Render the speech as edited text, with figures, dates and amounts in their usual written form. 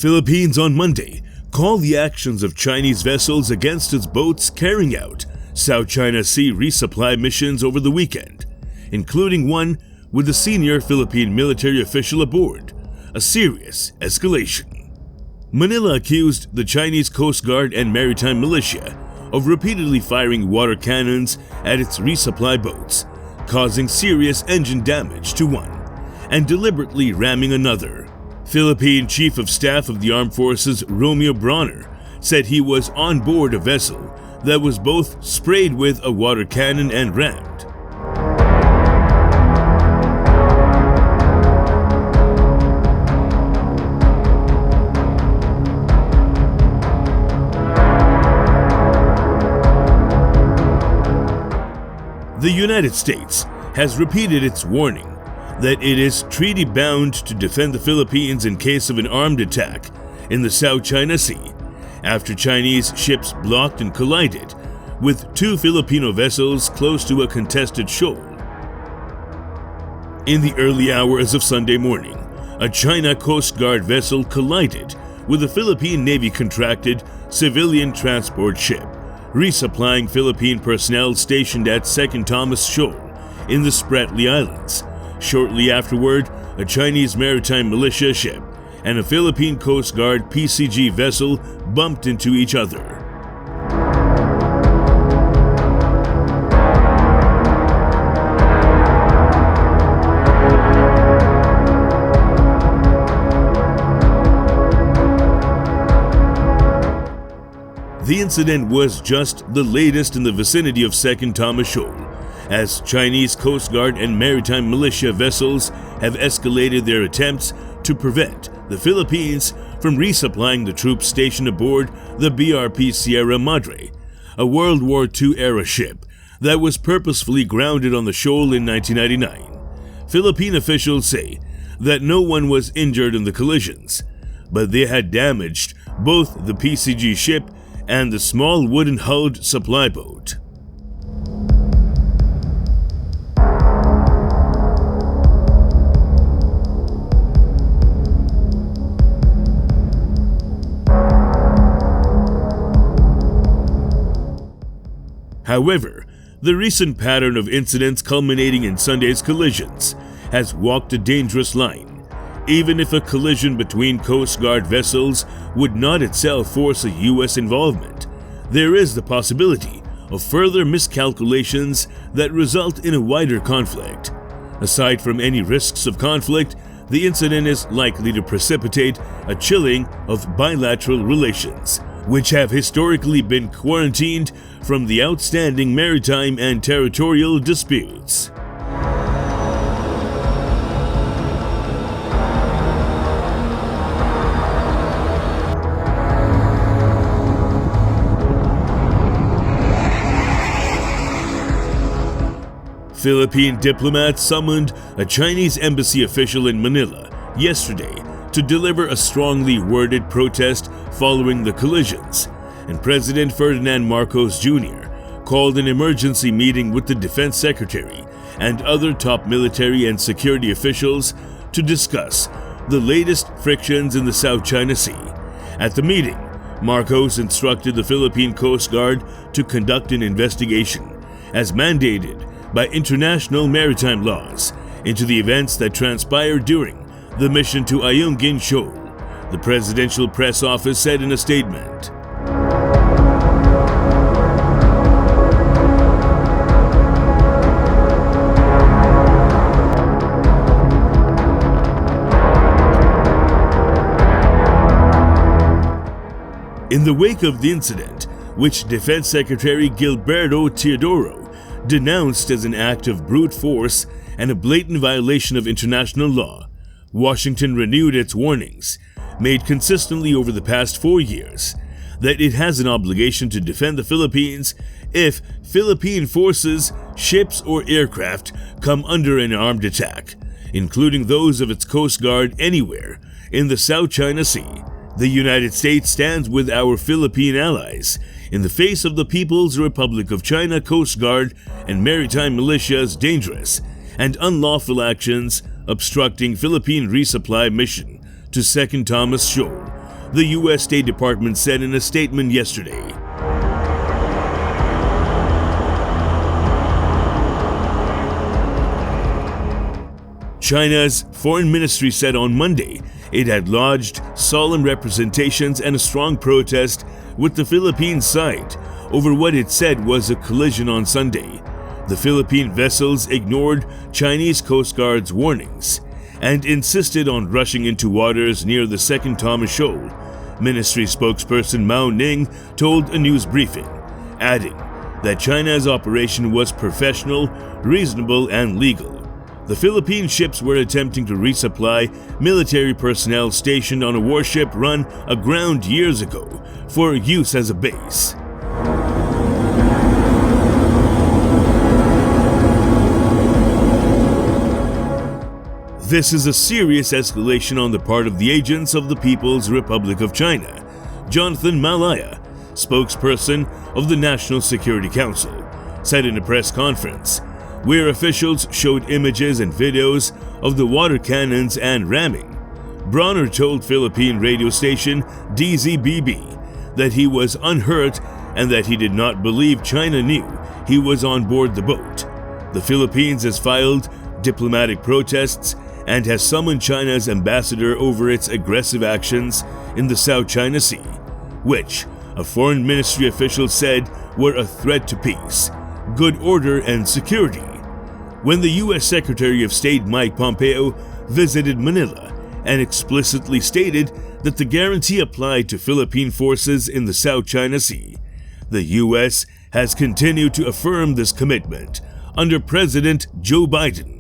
Philippines on Monday called the actions of Chinese vessels against its boats carrying out South China Sea resupply missions over the weekend, including one with a senior Philippine military official aboard, a serious escalation. Manila accused the Chinese Coast Guard and maritime militia of repeatedly firing water cannons at its resupply boats, causing serious engine damage to one and deliberately ramming another. Philippine Chief of Staff of the Armed Forces Romeo Bronner said he was on board a vessel that was both sprayed with a water cannon and rammed. The United States has repeated its warning that it is treaty-bound to defend the Philippines in case of an armed attack in the South China Sea after Chinese ships blocked and collided with two Filipino vessels close to a contested shoal. In the early hours of Sunday morning, a China Coast Guard vessel collided with a Philippine Navy-contracted civilian transport ship, resupplying Philippine personnel stationed at Second Thomas Shoal in the Spratly Islands. Shortly afterward, a Chinese maritime militia ship and a Philippine Coast Guard PCG vessel bumped into each other. The incident was just the latest in the vicinity of Second Thomas Shoal, as Chinese Coast Guard and maritime militia vessels have escalated their attempts to prevent the Philippines from resupplying the troops stationed aboard the BRP Sierra Madre, a World War II-era ship that was purposefully grounded on the shoal in 1999. Philippine officials say that no one was injured in the collisions, but they had damaged both the PCG ship and the small wooden-hulled supply boat. However, the recent pattern of incidents culminating in Sunday's collisions has walked a dangerous line. Even if a collision between Coast Guard vessels would not itself force a U.S. involvement, there is the possibility of further miscalculations that result in a wider conflict. Aside from any risks of conflict, the incident is likely to precipitate a chilling of bilateral relations, which have historically been quarantined from the outstanding maritime and territorial disputes. Philippine diplomats summoned a Chinese embassy official in Manila yesterday to deliver a strongly worded protest following the collisions, and President Ferdinand Marcos Jr. called an emergency meeting with the Defense Secretary and other top military and security officials to discuss the latest frictions in the South China Sea. At the meeting, Marcos instructed the Philippine Coast Guard to conduct an investigation, as mandated by international maritime laws, into the events that transpired during the mission to Ayungin Shoal, the presidential press office said in a statement. In the wake of the incident, which Defense Secretary Gilberto Teodoro denounced as an act of brute force and a blatant violation of international law, Washington renewed its warnings, made consistently over the past 4 years, that it has an obligation to defend the Philippines if Philippine forces, ships, or aircraft come under an armed attack, including those of its Coast Guard anywhere in the South China Sea. The United States stands with our Philippine allies in the face of the People's Republic of China Coast Guard and maritime militia's dangerous and unlawful actions obstructing Philippine resupply mission to Second Thomas Shoal, the U.S. State Department said in a statement yesterday. China's foreign ministry said on Monday it had lodged solemn representations and a strong protest with the Philippine side over what it said was a collision on Sunday. The Philippine vessels ignored Chinese Coast Guard's warnings and insisted on rushing into waters near the Second Thomas Shoal, ministry spokesperson Mao Ning told a news briefing, adding that China's operation was professional, reasonable, and legal. The Philippine ships were attempting to resupply military personnel stationed on a warship run aground years ago for use as a base. This is a serious escalation on the part of the agents of the People's Republic of China, Jonathan Malaya, spokesperson of the National Security Council, said in a press conference, where officials showed images and videos of the water cannons and ramming. Bronner told Philippine radio station DZBB that he was unhurt and that he did not believe China knew he was on board the boat. The Philippines has filed diplomatic protests and has summoned China's ambassador over its aggressive actions in the South China Sea, which a foreign ministry official said were a threat to peace, good order, and security. When the U.S. Secretary of State Mike Pompeo visited Manila and explicitly stated that the guarantee applied to Philippine forces in the South China Sea, the U.S. has continued to affirm this commitment under President Joe Biden.